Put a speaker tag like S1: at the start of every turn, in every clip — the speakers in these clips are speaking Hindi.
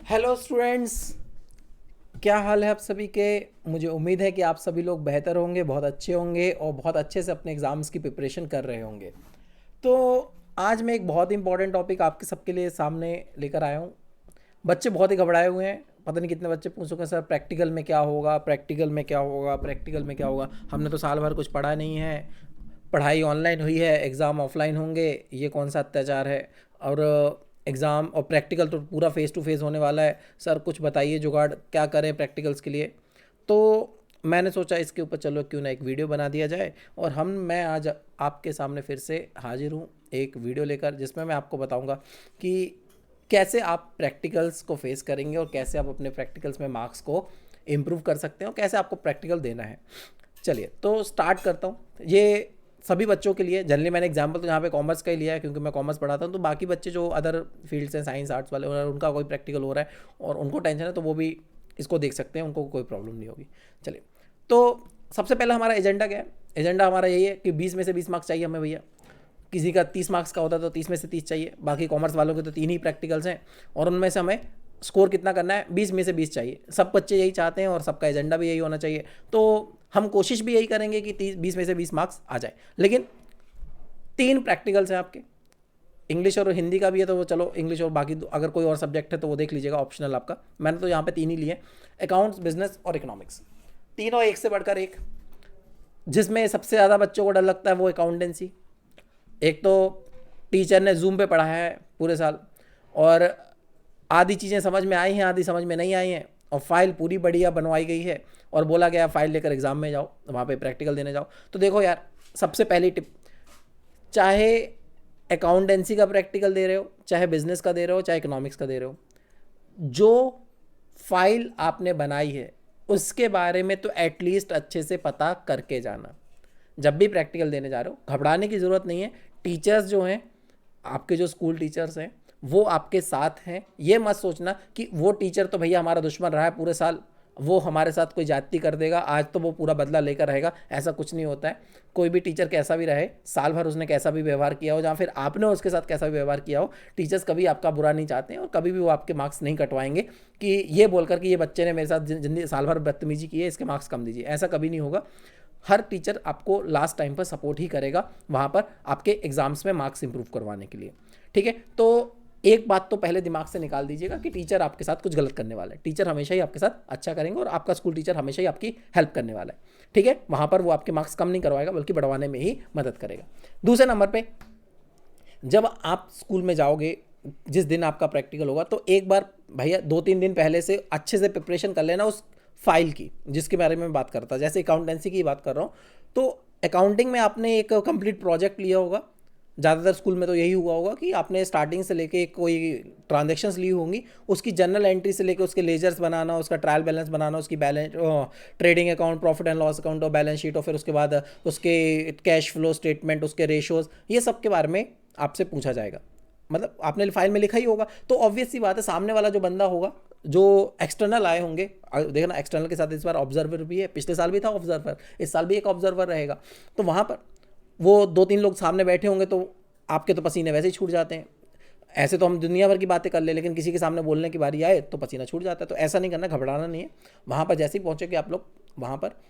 S1: Hello students. क्या हाल है आप सभी के। मुझे उम्मीद है कि आप सभी लोग बेहतर होंगे, बहुत अच्छे होंगे और बहुत अच्छे से अपने एग्ज़ाम्स की प्रिपरेशन कर रहे होंगे। तो आज मैं एक बहुत इंपॉर्टेंट टॉपिक आपके सबके लिए सामने लेकर आया हूँ। बच्चे बहुत ही घबराए हुए हैं। पता नहीं कितने बच्चे पूछ चुके हैं, सर प्रैक्टिकल में क्या होगा, प्रैक्टिकल में क्या होगा, प्रैक्टिकल में क्या होगा। हमने तो साल भर कुछ पढ़ा नहीं है, पढ़ाई ऑनलाइन हुई है, एग्ज़ाम ऑफलाइन होंगे, ये कौन सा अत्याचार है। और एग्ज़ाम और प्रैक्टिकल तो पूरा फेस टू फेस होने वाला है। सर कुछ बताइए जुगाड़, क्या करें प्रैक्टिकल्स के लिए। तो मैंने सोचा इसके ऊपर चलो क्यों ना एक वीडियो बना दिया जाए। और मैं आज आपके सामने फिर से हाजिर हूँ एक वीडियो लेकर, जिसमें मैं आपको बताऊँगा कि कैसे आप प्रैक्टिकल्स को फेस करेंगे और कैसे आप अपने प्रैक्टिकल्स में मार्क्स को इम्प्रूव कर सकते हैं और कैसे आपको प्रैक्टिकल देना है। चलिए तो स्टार्ट करता हूँ। ये सभी बच्चों के लिए जनरली मैंने एग्जांपल तो यहाँ पे कॉमर्स का ही लिया है, क्योंकि मैं कॉमर्स पढ़ाता हूँ। तो बाकी बच्चे जो अदर फील्ड्स हैं, साइंस आर्ट्स वाले, और उनका कोई प्रैक्टिकल हो रहा है और उनको टेंशन है, तो वो भी इसको देख सकते हैं, उनको कोई प्रॉब्लम नहीं होगी। चलिए तो सबसे पहला हमारा एजेंडा क्या है। एजेंडा हमारा यही है कि 20 में से 20 मार्क्स चाहिए हमें भैया। किसी का 30 मार्क्स का होता है तो 30 में से 30 चाहिए। बाकी कॉमर्स वालों के तो 3 ही प्रैक्टिकल्स हैं और उनमें से हमें स्कोर कितना करना है, 20 में से 20 चाहिए। सब बच्चे यही चाहते हैं और सबका एजेंडा भी यही होना चाहिए। तो हम कोशिश भी यही करेंगे कि 20 में से 20 मार्क्स आ जाए। लेकिन 3 प्रैक्टिकल्स हैं आपके। इंग्लिश और हिंदी का भी है, तो वो चलो इंग्लिश और बाकी अगर कोई और सब्जेक्ट है तो वो देख लीजिएगा, ऑप्शनल आपका। मैंने तो यहाँ पे 3 ही लिए, अकाउंट्स, बिजनेस और इकोनॉमिक्स। तीनों एक से बढ़कर एक। जिसमें सबसे ज़्यादा बच्चों को डर लगता है वो अकाउंटेंसी। एक तो टीचर ने जूम पे पढ़ाया है पूरे साल, और आधी चीज़ें समझ में आई हैं, आधी समझ में नहीं आई हैं, और फाइल पूरी बढ़िया बनवाई गई है और बोला गया फाइल लेकर एग्ज़ाम में जाओ, वहाँ पे प्रैक्टिकल देने जाओ। तो देखो यार, सबसे पहली टिप, चाहे अकाउंटेंसी का प्रैक्टिकल दे रहे हो, चाहे बिजनेस का दे रहे हो, चाहे इकोनॉमिक्स का दे रहे हो, जो फाइल आपने बनाई है उसके बारे में तो एटलीस्ट अच्छे से पता करके जाना। जब भी प्रैक्टिकल देने जा रहे हो घबराने की ज़रूरत नहीं है। टीचर्स जो हैं, आपके जो स्कूल टीचर्स हैं, वो आपके साथ हैं। ये मत सोचना कि वो टीचर तो भैया हमारा दुश्मन रहा है पूरे साल, वो हमारे साथ कोई जाति कर देगा, आज तो वो पूरा बदला लेकर रहेगा। ऐसा कुछ नहीं होता है। कोई भी टीचर कैसा भी रहे, साल भर उसने कैसा भी व्यवहार किया हो, या फिर आपने उसके साथ कैसा भी व्यवहार किया हो, टीचर्स कभी आपका बुरा नहीं चाहते हैं और कभी भी वो आपके मार्क्स नहीं कटवाएंगे कि ये बोलकर कि ये बच्चे ने मेरे साथ जिंदगी साल भर बदतमीजी की है, इसके मार्क्स कम दीजिए। ऐसा कभी नहीं होगा। हर टीचर आपको लास्ट टाइम पर सपोर्ट ही करेगा वहाँ पर आपके एग्जाम्स में मार्क्स इंप्रूव करवाने के लिए। ठीक है, तो एक बात तो पहले दिमाग से निकाल दीजिएगा कि टीचर आपके साथ कुछ गलत करने वाला है। टीचर हमेशा ही आपके साथ अच्छा करेंगे और आपका स्कूल टीचर हमेशा ही आपकी हेल्प करने वाला है। ठीक है, वहाँ पर वो आपके मार्क्स कम नहीं करवाएगा बल्कि बढ़वाने में ही मदद करेगा। दूसरे नंबर पे, जब आप स्कूल में जाओगे, जिस दिन आपका प्रैक्टिकल होगा, तो एक बार भैया 2-3 दिन पहले से अच्छे से प्रिपरेशन कर लेना उस फाइल की जिसके बारे में बात करता। जैसे अकाउंटेंसी की बात कर रहा हूँ, तो अकाउंटिंग में आपने एक कंप्लीट प्रोजेक्ट लिया होगा। ज़्यादातर स्कूल में तो यही हुआ होगा कि आपने स्टार्टिंग से लेके कोई ट्रांजेक्शन्स ली होंगी, उसकी जनरल एंट्री से लेके उसके लेजर्स बनाना, उसका ट्रायल बैलेंस बनाना, उसकी balance, trading account, profit and loss account और बैलेंस शीट, और फिर उसके बाद उसके कैश फ्लो स्टेटमेंट, उसके रेशोज़, ये सब के बारे में आपसे पूछा जाएगा। मतलब आपने फाइल में लिखा ही होगा, तो ऑब्वियस सी बात है सामने वाला जो बंदा होगा, जो एक्सटर्नल आए होंगे, देखना एक्सटर्नल के साथ इस बार ऑब्जर्वर भी है, पिछले साल भी था ऑब्जर्वर, इस साल भी एक ऑब्जर्वर रहेगा। तो वहाँ पर वो 2-3 लोग सामने बैठे होंगे, तो आपके तो पसीने वैसे ही छूट जाते हैं। ऐसे तो हम दुनिया भर की बातें कर ले, लेकिन किसी के सामने बोलने की बारी आए तो पसीना छूट जाता है। तो ऐसा नहीं करना, घबराना नहीं है। वहाँ पर जैसे ही पहुँचेंगे आप लोग, वहाँ पर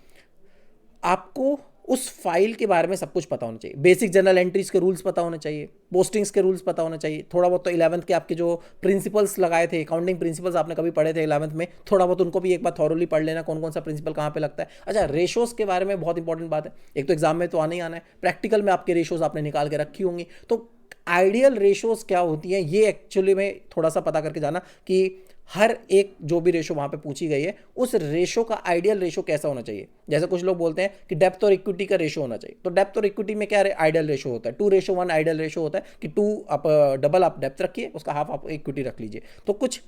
S1: आपको उस फाइल के बारे में सब कुछ पता होना चाहिए। बेसिक जनरल एंट्रीज के रूल्स पता होने चाहिए, पोस्टिंग्स के रूल्स पता होने चाहिए, थोड़ा बहुत तो 11th के आपके जो प्रिंसिपल्स लगाए थे, अकाउंटिंग प्रिंसिपल्स आपने कभी पढ़े थे 11th में, थोड़ा बहुत उनको भी एक बार थॉरोली पढ़ लेना, कौन कौन सा प्रिंसिपल कहाँ पे लगता है। अच्छा, रेशोज के बारे में बहुत इंपॉर्टेंट बात है। एक तो एग्जाम में तो आना ही आना है, प्रैक्टिकल में आपके रेशोज आपने निकाल के रखी होंगी। तो आइडियल रेशोज क्या होती हैं, ये एक्चुअली में थोड़ा सा पता करके जाना कि हर एक जो भी रेशो वहाँ पे पूछी गई है, उस रेशो का आइडियल रेशो कैसा होना चाहिए। जैसे कुछ लोग बोलते हैं कि डेप्थ और इक्विटी का रेशो होना चाहिए, तो डेप्थ और इक्विटी में क्या आइडियल रेशो होता है, 2:1 आइडियल रेशो होता है कि 2 आप डबल आप डेप्थ रखिए, उसका हाफ आप इक्विटी रख लीजिए। तो कुछ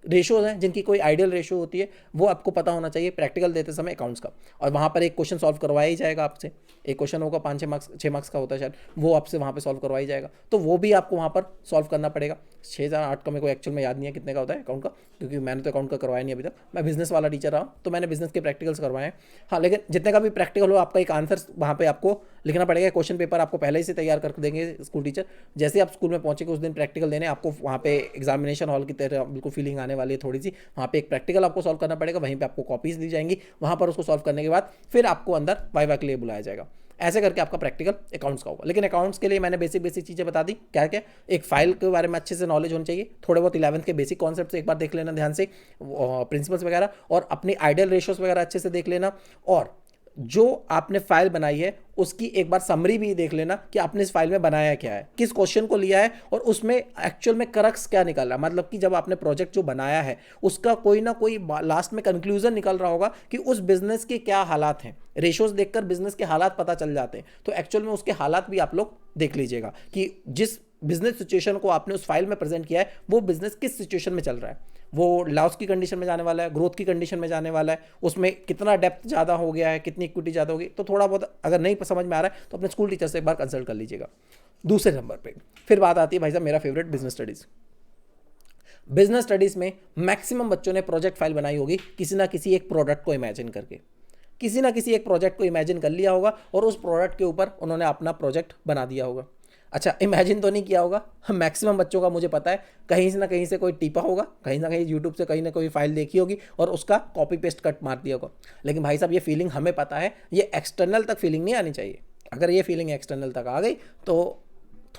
S1: रेशोज हैं जिनकी कोई आइडियल रेशो होती है, वो आपको पता होना चाहिए प्रैक्टिकल देते समय अकाउंट्स का। और वहाँ पर एक क्वेश्चन सॉल्व करवाया ही जाएगा आपसे। एक क्वेश्चन होगा 5-6 मार्क्स, 6 मार्क्स का होता है शायद, वो आपसे वहाँ पे सॉल्व करवाया जाएगा, तो वो भी आपको वहाँ पर सॉल्व करना पड़ेगा। 6 या 8 का मेरे को एक्चुअल में याद नहीं है कितने का होता है अकाउंट का, क्योंकि मैंने तो अकाउंट का करवाया नहीं अभी तक। मैं बिजनेस वाला टीचर रहा हूँ, तो मैंने बिजनेस के प्रैक्टिकल्स करवाए हैं। हाँ, लेकिन जितने का भी प्रैक्टिकल हो, आपका एक आंसर वहाँ पे आपको लिखना पड़ेगा। क्वेश्चन पेपर आपको पहले ही से तैयार कर देंगे स्कूल टीचर। जैसे ही आप स्कूल में पहुँचेंगे उस दिन प्रैक्टिकल देने, आपको वहाँ पे एग्जामिनेशन हॉल की तरह बिल्कुल फीलिंग आने वाली है थोड़ी सी। वहाँ पे एक प्रैक्टिकल आपको सॉल्व करना पड़ेगा, वहीं पे आपको कॉपीज दी जाएंगी। वहाँ पर उसको सॉल्व करने के बाद फिर आपको अंदर वाइवा के लिए बुलाया जाएगा। ऐसे करके आपका प्रैक्टिकल अकाउंट्स का होगा। लेकिन अकाउंट्स के लिए मैंने बेसिक बेसिक चीज़ें बता दी। क्या क्या? एक फाइल के बारे में अच्छे से नॉलेज होनी चाहिए, थोड़े बहुत 11th के बेसिक कॉन्सेप्ट एक बार देख लेना ध्यान से, प्रिंसिपल्स वगैरह, और अपनी आइडियल रेशियोज वगैरह अच्छे से देख लेना, और जो आपने फाइल बनाई है उसकी एक बार समरी भी देख लेना कि आपने इस फाइल में बनाया क्या है, किस क्वेश्चन को लिया है, और उसमें एक्चुअल में करक्स क्या निकल रहा है। मतलब कि जब आपने प्रोजेक्ट जो बनाया है उसका कोई ना कोई लास्ट में कंक्लूजन निकल रहा होगा कि उस बिजनेस के क्या हालात हैं। रेशोज देखकर बिजनेस के हालात पता चल जाते हैं, तो एक्चुअल में उसके हालात भी आप लोग देख लीजिएगा कि जिस बिजनेस सिचुएशन को आपने उस फाइल में प्रेजेंट किया है वो बिजनेस किस सिचुएशन में चल रहा है। वो लॉस की कंडीशन में जाने वाला है, ग्रोथ की कंडीशन में जाने वाला है, उसमें कितना डेप्थ ज़्यादा हो गया है, कितनी इक्विटी ज़्यादा होगी। तो थोड़ा बहुत अगर नहीं समझ में आ रहा है तो अपने स्कूल टीचर से एक बार कंसल्ट कर लीजिएगा। दूसरे नंबर पे फिर बात आती है भाई साहब मेरा favourite, business studies. Business studies में मैक्सिमम बच्चों ने प्रोजेक्ट फाइल बनाई होगी किसी ना किसी एक प्रोडक्ट को इमेजिन करके, किसी ना किसी एक प्रोजेक्ट को इमेजिन कर लिया होगा और उस प्रोडक्ट के ऊपर उन्होंने अपना प्रोजेक्ट बना दिया होगा। अच्छा, इमेजिन तो नहीं किया होगा, मैक्सिमम बच्चों का मुझे पता है कहीं से ना कहीं से कोई टीपा होगा, कहीं ना कहीं यूट्यूब से कहीं ना कोई फाइल देखी होगी और उसका कॉपी पेस्ट कट मार दिया होगा। लेकिन भाई साहब ये फीलिंग हमें पता है, ये एक्सटर्नल तक फीलिंग नहीं आनी चाहिए। अगर ये फीलिंग एक्सटर्नल तक आ गई तो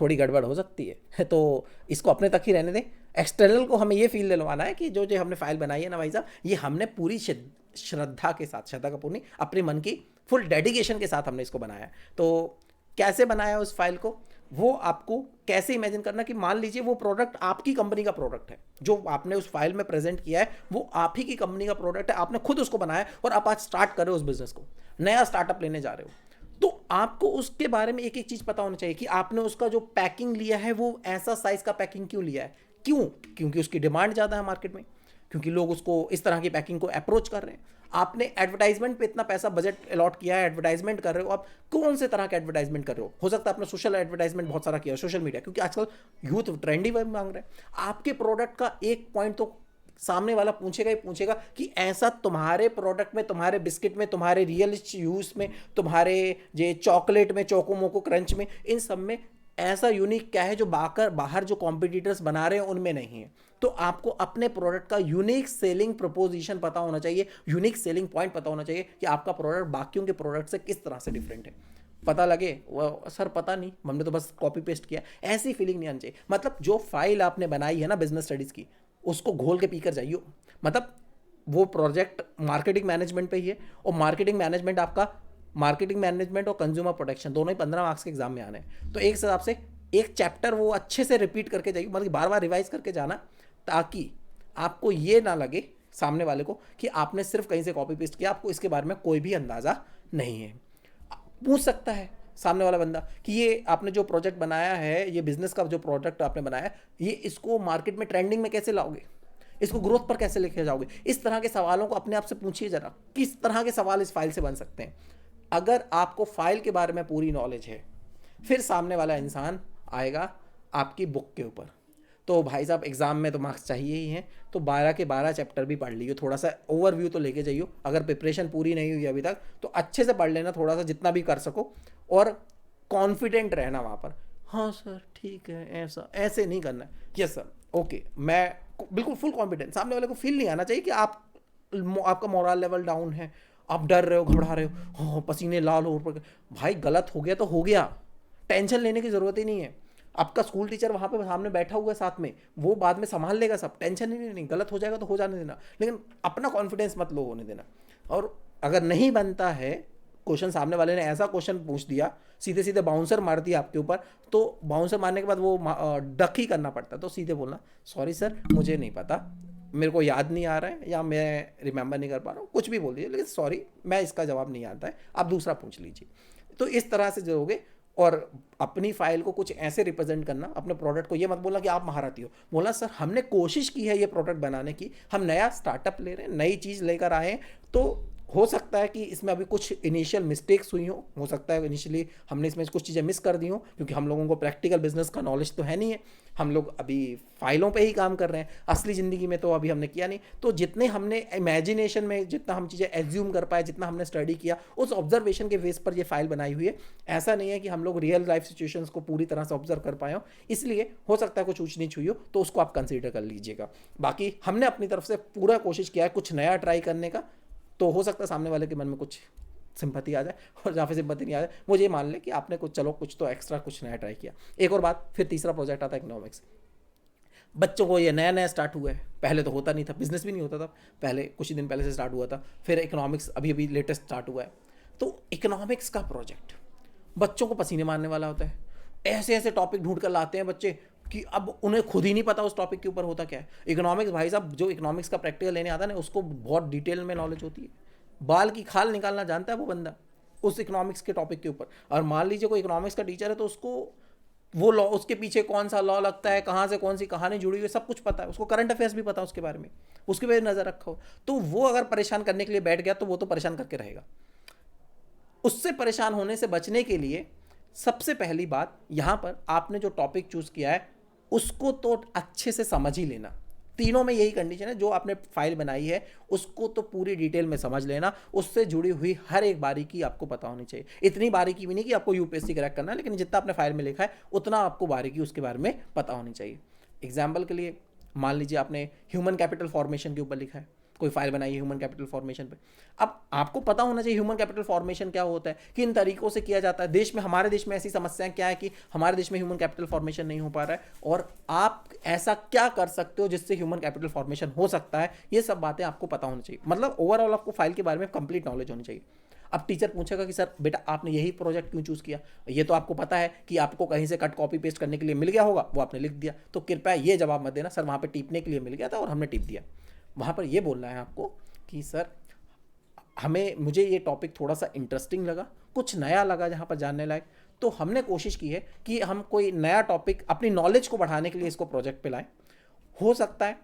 S1: थोड़ी गड़बड़ हो सकती है, तो इसको अपने तक ही रहने दें। एक्सटर्नल को हमें ये फील दिलवाना है कि जो जो हमने फाइल बनाई है ना भाई साहब, ये हमने पूरी श्रद्धा के साथ, श्रद्धा कपूर नहीं, अपने मन की फुल डेडिकेशन के साथ हमने इसको बनाया है। तो कैसे बनाया उस फाइल को, वो आपको कैसे इमेजिन करना कि मान लीजिए वो प्रोडक्ट आपकी कंपनी का प्रोडक्ट है, जो आपने उस फाइल में प्रेजेंट किया है वो आप ही की कंपनी का प्रोडक्ट है, आपने खुद उसको बनाया और आप आज स्टार्ट कर रहे हो उस बिजनेस को, नया स्टार्टअप लेने जा रहे हो। तो आपको उसके बारे में एक एक चीज पता होना चाहिए कि आपने उसका जो पैकिंग लिया है वो ऐसा साइज का पैकिंग क्यों लिया है। क्यों? क्योंकि उसकी डिमांड ज़्यादा है मार्केट में, क्योंकि लोग उसको इस तरह की पैकिंग को अप्रोच कर रहे हैं। आपने एडवर्टाइजमेंट पे इतना पैसा बजट अलॉट किया है, एडवर्टाइजमेंट कर रहे हो, आप कौन से तरह का एडवर्टाइजमेंट कर रहे हो सकता है आपने सोशल एडवर्टाइजमेंट बहुत सारा किया, सोशल मीडिया, क्योंकि आजकल यूथ ट्रेंडी वे मांग रहे हैं। आपके प्रोडक्ट का एक पॉइंट तो सामने वाला पूछेगा ही पूछेगा कि ऐसा तुम्हारे प्रोडक्ट में, तुम्हारे बिस्किट में, तुम्हारे रियल यूज में, तुम्हारे ये चॉकलेट में, चोको मोको क्रंच में, इन सब में ऐसा यूनिक क्या है जो बाहर जो कॉम्पिटिटर्स बना रहे हैं उनमें नहीं है। तो आपको अपने प्रोडक्ट का यूनिक सेलिंग प्रोपोजिशन पता होना चाहिए, यूनिक सेलिंग पॉइंट पता होना चाहिए कि आपका प्रोडक्ट बाकियों के प्रोडक्ट से किस तरह से डिफरेंट है। पता लगे वो सर पता नहीं, हमने तो बस कॉपी पेस्ट किया, ऐसी फीलिंग नहीं आनी चाहिए। मतलब जो फाइल आपने बनाई है ना बिजनेस स्टडीज़ की, उसको घोल के पीकर जाइए। मतलब वो प्रोजेक्ट मार्केटिंग मैनेजमेंट पे ही है, और मार्केटिंग मैनेजमेंट आपका, मार्केटिंग मैनेजमेंट और कंज्यूमर प्रोटेक्शन दोनों ही 15 मार्क्स के एग्जाम में आने हैं। तो एक हिसाब से एक चैप्टर वो अच्छे से रिपीट करके जाइए, मतलब बार बार रिवाइज करके जाना, ताकि आपको ये ना लगे सामने वाले को कि आपने सिर्फ कहीं से कॉपी पेस्ट किया, आपको इसके बारे में कोई भी अंदाज़ा नहीं है। पूछ सकता है सामने वाला बंदा कि ये आपने जो प्रोजेक्ट बनाया है, ये बिजनेस का जो प्रोडक्ट आपने बनाया है, ये इसको मार्केट में ट्रेंडिंग में कैसे लाओगे, इसको ग्रोथ पर कैसे लेके जाओगे। इस तरह के सवालों को अपने आप से पूछिए जरा, किस तरह के सवाल इस फाइल से बन सकते हैं। अगर आपको फाइल के बारे में पूरी नॉलेज है, फिर सामने वाला इंसान आएगा आपकी बुक के ऊपर। तो भाई साहब एग्जाम में तो मार्क्स चाहिए ही हैं, तो 12 के 12 चैप्टर भी पढ़ लीजिए, थोड़ा सा ओवरव्यू तो लेके जाइए। अगर प्रिपरेशन पूरी नहीं हुई अभी तक तो अच्छे से पढ़ लेना, थोड़ा सा जितना भी कर सको, और कॉन्फिडेंट रहना वहाँ पर। हाँ सर ठीक है, ऐसा ऐसे नहीं करना है, यस सर ओके, मैं बिल्कुल फुल कॉन्फिडेंट। सामने वाले को फील नहीं आना चाहिए कि आपका मोरल लेवल डाउन है, आप डर रहे हो, घबरा रहे हो, हाँ पसीने लाल हो ऊपर। भाई गलत हो गया तो हो गया, टेंशन लेने की ज़रूरत ही नहीं है। आपका स्कूल टीचर वहाँ पे सामने बैठा हुआ है साथ में, वो बाद में संभाल लेगा सब, टेंशन ही नहीं। गलत हो जाएगा तो हो जाने देना, लेकिन अपना कॉन्फिडेंस मत लो होने देना। और अगर नहीं बनता है क्वेश्चन, सामने वाले ने ऐसा क्वेश्चन पूछ दिया, सीधे सीधे बाउंसर मार दिया आपके ऊपर, तो बाउंसर मारने के बाद वो डक ही करना पड़ता है। तो सीधे बोलना सॉरी सर मुझे नहीं पता, मेरे को याद नहीं आ रहा है, या मैं रिमेंबर नहीं कर पा रहा हूँ, कुछ भी बोल दीजिए, लेकिन सॉरी मैं इसका जवाब नहीं आता है, आप दूसरा पूछ लीजिए। तो इस तरह से जोगे, और अपनी फाइल को कुछ ऐसे रिप्रेजेंट करना, अपने प्रोडक्ट को ये मत बोलना कि आप महारथी हो, बोलना सर हमने कोशिश की है ये प्रोडक्ट बनाने की, हम नया स्टार्टअप ले रहे हैं, नई चीज़ लेकर आए हैं, तो हो सकता है कि इसमें अभी कुछ इनिशियल मिस्टेक्स हुई हो सकता है इनिशियली हमने इसमें कुछ चीज़ें मिस कर दी हो, क्योंकि हम लोगों को प्रैक्टिकल बिजनेस का नॉलेज तो है नहीं है, हम लोग अभी फाइलों पे ही काम कर रहे हैं, असली ज़िंदगी में तो अभी हमने किया नहीं। तो जितने हमने इमेजिनेशन में जितना हम चीज़ें एज्यूम कर पाए, जितना हमने स्टडी किया, उस ऑब्जर्वेशन के बेस पर ये फाइल बनाई हुई है। ऐसा नहीं है कि हम लोग रियल लाइफ सिचुएशंस को पूरी तरह से ऑब्जर्व कर पाए हो, इसलिए हो सकता है कुछ ऊंच नीच हुई हो, तो उसको आप कंसीडर कर लीजिएगा। बाकी हमने अपनी तरफ से पूरा कोशिश किया है कुछ नया ट्राई करने का, तो हो सकता है सामने वाले के मन में कुछ सिंपैथी आ जाए, और जहाँ पे सिंपैथी नहीं आ जाए मुझे ये मान ले कि आपने कुछ चलो कुछ तो एक्स्ट्रा कुछ नया ट्राई किया। एक और बात, फिर तीसरा प्रोजेक्ट आता है इकोनॉमिक्स। बच्चों को ये नया नया स्टार्ट हुआ है, पहले तो होता नहीं था, बिजनेस भी नहीं होता था, पहले कुछ ही दिन पहले से स्टार्ट हुआ था, फिर इकोनॉमिक्स अभी अभी लेटेस्ट स्टार्ट हुआ है। तो इकोनॉमिक्स का प्रोजेक्ट बच्चों को पसीने मारने वाला होता है। ऐसे ऐसे टॉपिक ढूंढ कर लाते हैं बच्चे कि अब उन्हें खुद ही नहीं पता उस टॉपिक के ऊपर होता क्या है। इकोनॉमिक्स भाई साहब, जो इकोनॉमिक्स का प्रैक्टिकल लेने आता है ना, उसको बहुत डिटेल में नॉलेज होती है, बाल की खाल निकालना जानता है वो बंदा उस इकोनॉमिक्स के टॉपिक के ऊपर। और मान लीजिए कोई इकोनॉमिक्स का टीचर है तो उसको वो लॉ, उसके पीछे कौन सा लॉ लगता है, कहाँ से कौन सी कहानी जुड़ी हुई है, सब कुछ पता है उसको, करंट अफेयर्स भी पता है उसके बारे में, उसके पे नज़र रखा हो। तो वो अगर परेशान करने के लिए बैठ गया तो वो तो परेशान करके रहेगा। उससे परेशान होने से बचने के लिए सबसे पहली बात, यहाँ पर आपने जो टॉपिक चूज किया है उसको तो अच्छे से समझ ही लेना। तीनों में यही कंडीशन है, जो आपने फाइल बनाई है उसको तो पूरी डिटेल में समझ लेना, उससे जुड़ी हुई हर एक बारीकी आपको पता होनी चाहिए। इतनी बारीकी भी नहीं कि आपको यूपीएससी क्रैक करना है, लेकिन जितना आपने फाइल में लिखा है उतना आपको बारीकी उसके बारे में पता होनी चाहिए। एग्जाम्पल के लिए मान लीजिए आपने ह्यूमन कैपिटल फॉर्मेशन के ऊपर लिखा है, कोई फाइल बनाई है ह्यूमन कैपिटल फॉर्मेशन पे। अब आपको पता होना चाहिए ह्यूमन कैपिटल फॉर्मेशन क्या होता है, किन तरीकों से किया जाता है, देश में, हमारे देश में ऐसी समस्याएं क्या है कि हमारे देश में ह्यूमन कैपिटल फॉर्मेशन नहीं हो पा रहा है, और आप ऐसा क्या कर सकते हो जिससे ह्यूमन कैपिटल फॉर्मेशन हो सकता है। ये सब बातें आपको पता होनी चाहिए, मतलब ओवरऑल आपको फाइल के बारे में कंप्लीट नॉलेज होनी चाहिए। अब टीचर पूछेगा कि सर बेटा आपने यही प्रोजेक्ट क्यों चूज किया, ये तो आपको पता है कि आपको कहीं से कट कॉपी पेस्ट करने के लिए मिल गया होगा, वो आपने लिख दिया, तो कृपया ये जवाब मत देना सर वहाँ पे टीपने के लिए मिल गया था और हमने टीप दिया। वहाँ पर ये बोलना है आपको कि सर मुझे ये टॉपिक थोड़ा सा इंटरेस्टिंग लगा, कुछ नया लगा जहाँ पर जानने लायक, तो हमने कोशिश की है कि हम कोई नया टॉपिक अपनी नॉलेज को बढ़ाने के लिए इसको प्रोजेक्ट पे लाएं। हो सकता है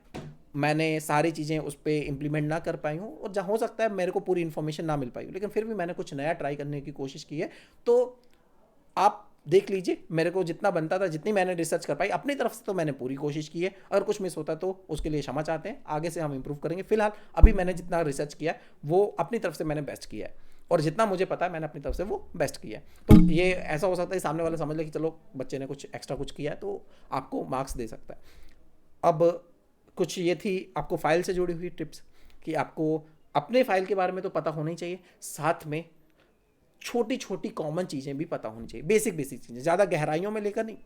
S1: मैंने सारी चीज़ें उस पर इम्प्लीमेंट ना कर पाई हूँ, और जहाँ हो सकता है मेरे को पूरी इन्फॉर्मेशन ना मिल पाई हो, लेकिन फिर भी मैंने कुछ नया ट्राई करने की कोशिश की है। तो आप देख लीजिए, मेरे को जितना बनता था, जितनी मैंने रिसर्च कर पाई अपनी तरफ से, तो मैंने पूरी कोशिश की है। अगर कुछ मिस होता तो उसके लिए क्षमा चाहते हैं, आगे से हम इंप्रूव करेंगे। फिलहाल अभी मैंने जितना रिसर्च किया वो अपनी तरफ से मैंने बेस्ट किया है, और जितना मुझे पता है मैंने अपनी तरफ से वो बेस्ट किया है। तो ये ऐसा हो सकता है सामने वाला समझ ले कि चलो बच्चे ने कुछ एक्स्ट्रा कुछ किया है, तो आपको मार्क्स दे सकता है। अब कुछ ये थी आपको फाइल से जुड़ी हुई टिप्स कि आपको अपने फाइल के बारे में तो पता होना ही चाहिए, साथ में छोटी छोटी कॉमन चीज़ें भी पता होनी चाहिए, बेसिक बेसिक चीज़ें, ज़्यादा गहराइयों में लेकर नहीं।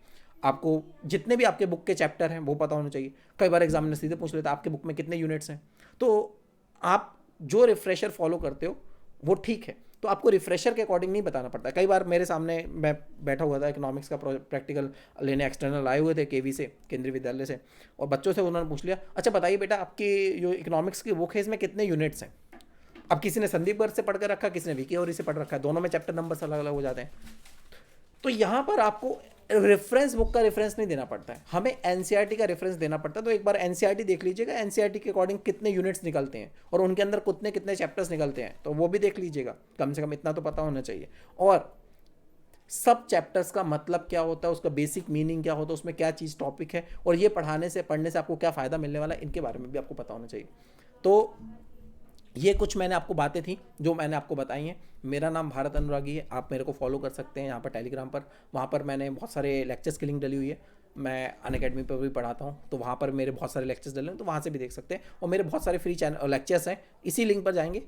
S1: आपको जितने भी आपके बुक के चैप्टर हैं वो पता होने चाहिए। कई बार एग्जामिनर सीधे पूछ लेता है आपके बुक में कितने यूनिट्स हैं, तो आप जो रिफ्रेशर फॉलो करते हो वो ठीक है, तो आपको रिफ्रेशर के अकॉर्डिंग नहीं बताना पड़ता। कई बार मेरे सामने मैं बैठा हुआ था, इकोनॉमिक्स का प्रैक्टिकल लेने एक्सटर्नल आए हुए थे केवी से, केंद्रीय विद्यालय से, और बच्चों से उन्होंने पूछ लिया अच्छा बताइए बेटा आपकी जो इकोनॉमिक्स की बुक है इसमें कितने यूनिट्स हैं। अब किसी ने संदीप गर्ग से पढ़ कर रखा, किसी ने विकी और से पढ़ रखा है, दोनों में चैप्टर नंबर अलग अलग हो जाते हैं। तो यहाँ पर आपको रेफरेंस बुक का रेफरेंस नहीं देना पड़ता है, हमें एनसीईआरटी का रेफरेंस देना पड़ता है। तो एक बार एनसीईआरटी देख लीजिएगा, एनसीईआरटी के अकॉर्डिंग कितने यूनिट्स निकलते हैं और उनके अंदर कितने कितने चैप्टर्स निकलते हैं, तो वो भी देख लीजिएगा, कम से कम इतना तो पता होना चाहिए। और सब चैप्टर्स का मतलब क्या होता है, उसका बेसिक मीनिंग क्या होता है, उसमें क्या चीज़ टॉपिक है, और ये पढ़ने से आपको क्या फ़ायदा मिलने वाला है, इनके बारे में भी आपको पता होना चाहिए। तो ये कुछ मैंने आपको बातें थी जो मैंने आपको बताई हैं। मेरा नाम भारत अनुरागी है, आप मेरे को फॉलो कर सकते हैं यहाँ पर टेलीग्राम पर, वहाँ पर मैंने बहुत सारे लेक्चर्स की लिंक डली हुई है। मैं अनअकैडमी पर भी पढ़ाता हूँ, तो वहाँ पर मेरे बहुत सारे लेक्चर्स डले हैं, तो वहाँ से भी देख सकते हैं। और मेरे बहुत सारे फ्री चैनल लेक्चर्स हैं, इसी लिंक पर जाएंगे,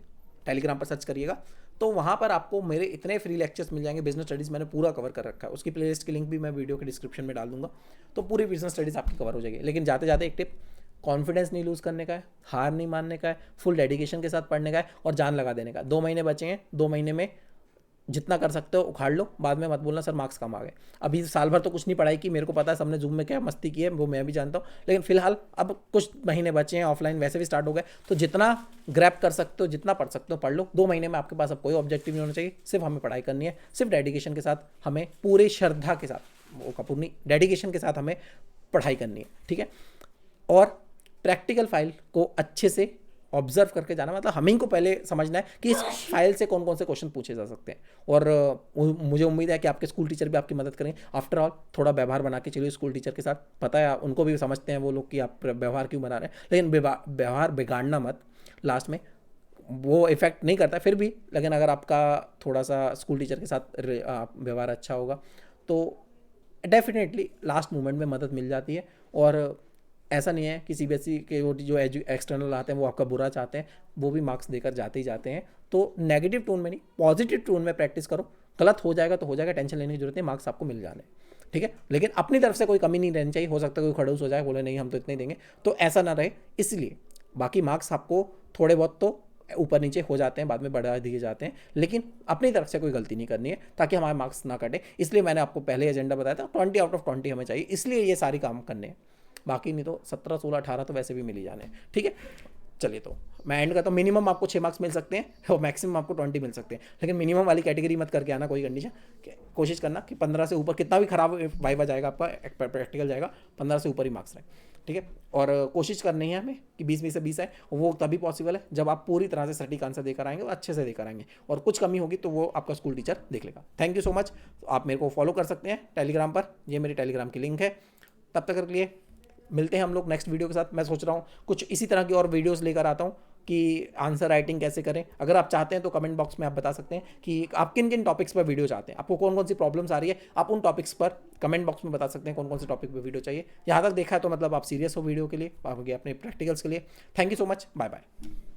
S1: टेलीग्राम पर सर्च करिएगा तो वहाँ पर आपको मेरे इतने फ्री लेक्चर्स मिल जाएंगे। बिजनेस स्टडीज़ मैंने पूरा कवर कर रखा है, उसकी प्लेलिस्ट की लिंक भी मैं वीडियो के डिस्क्रिप्शन में डाल दूंगा, तो पूरी बिजनेस स्टडीज़ आपकी कवर हो जाएगी। लेकिन जाते जाते एक टिप, कॉन्फिडेंस नहीं लूज़ करने का है, हार नहीं मानने का है, फुल डेडिकेशन के साथ पढ़ने का है और जान लगा देने का। 2 महीने बचे हैं, 2 महीने में जितना कर सकते हो उखाड़ लो, बाद में मत बोलना सर मार्क्स कम आ गए। अभी साल भर तो कुछ नहीं पढ़ाई की, मेरे को पता है सबने जूम में क्या मस्ती की है वो मैं भी जानता हूँ, लेकिन फिलहाल अब कुछ महीने बचे हैं, ऑफलाइन वैसे भी स्टार्ट हो गए, तो जितना ग्रैप कर सकते हो, जितना पढ़ सकते हो पढ़ लो। 2 महीने में आपके पास अब कोई ऑब्जेक्टिव नहीं होना चाहिए, सिर्फ हमें पढ़ाई करनी है, सिर्फ डेडिकेशन के साथ, हमें पूरी श्रद्धा के साथ, वो पूरी डेडिकेशन के साथ हमें पढ़ाई करनी है, ठीक है। और प्रैक्टिकल फाइल को अच्छे से ऑब्जर्व करके जाना, मतलब हमें को पहले समझना है कि इस फाइल से कौन कौन से क्वेश्चन पूछे जा सकते हैं। और मुझे उम्मीद है कि आपके स्कूल टीचर भी आपकी मदद करेंगे। आफ्टर ऑल थोड़ा व्यवहार बना के चलिए स्कूल टीचर के साथ, पता है उनको भी समझते हैं वो लोग कि आप व्यवहार क्यों बना रहे हैं, लेकिन व्यवहार बिगाड़ना मत। लास्ट में वो इफेक्ट नहीं करता फिर भी, लेकिन अगर आपका थोड़ा सा स्कूल टीचर के साथ व्यवहार अच्छा होगा तो डेफिनेटली लास्ट मोमेंट में मदद मिल जाती है। और ऐसा नहीं है कि सीबीएसई के वो जो एक्सटर्नल आते हैं वो आपका बुरा चाहते हैं, वो भी मार्क्स देकर जाते ही जाते हैं। तो नेगेटिव टोन में नहीं, पॉजिटिव टोन में प्रैक्टिस करो। गलत हो जाएगा तो हो जाएगा, टेंशन लेने की जरूरत नहीं, मार्क्स आपको मिल जाने, ठीक है। लेकिन अपनी तरफ से कोई कमी नहीं रहनी चाहिए। हो सकता है कोई खड़ूस हो जाए, बोले नहीं हम तो इतने ही देंगे, तो ऐसा ना रहे। इसलिए बाकी मार्क्स आपको थोड़े बहुत तो ऊपर नीचे हो जाते हैं, बाद में बढ़ा दिए जाते हैं, लेकिन अपनी तरफ से कोई गलती नहीं करनी है ताकि हमारे मार्क्स ना कटे। इसलिए मैंने आपको पहले एजेंडा बताया था 20 आउट ऑफ 20 हमें चाहिए, इसलिए ये सारी काम करने हैं। बाकी नहीं तो 17 16 18 तो वैसे भी मिल ही जाने, ठीक है। चलिए तो मैं एंड करता हूँ। मिनिमम आपको 6 मार्क्स मिल सकते हैं और मैक्सिमम आपको 20 मिल सकते हैं, लेकिन मिनिमम वाली कैटेगरी मत करके आना कोई कंडीशन। कोशिश करना कि 15 से ऊपर, कितना भी खराब वाइवा जाएगा आपका प्रैक्टिकल जाएगा, 15 से ऊपर ही मार्क्स रहे, ठीक है। और कोशिश करनी है हमें कि 20 में से 20 आए। वो तभी पॉसिबल है जब आप पूरी तरह से सटीक आंसर देकर आएंगे और अच्छे से देकर आएंगे, और कुछ कमी होगी तो वो आपका स्कूल टीचर देख लेगा। Thank you so much. आप मेरे को फॉलो कर सकते हैं टेलीग्राम पर, ये मेरी टेलीग्राम की लिंक है। तब तक के लिए मिलते हैं हम लोग नेक्स्ट वीडियो के साथ। मैं सोच रहा हूँ कुछ इसी तरह की और वीडियोस लेकर आता हूँ कि आंसर राइटिंग कैसे करें। अगर आप चाहते हैं तो कमेंट बॉक्स में आप बता सकते हैं कि आप किन किन टॉपिक्स पर वीडियो चाहते हैं, आपको कौन कौन सी प्रॉब्लम्स आ रही है, आप उन टॉपिक्स पर कमेंट बॉक्स में बता सकते हैं कौन कौन से टॉपिक पर वीडियो चाहिए। यहाँ तक देखा है तो मतलब आप सीरियस हो वीडियो के लिए, आपके अपने प्रैक्टिकल्स के लिए। Thank you so much, bye bye.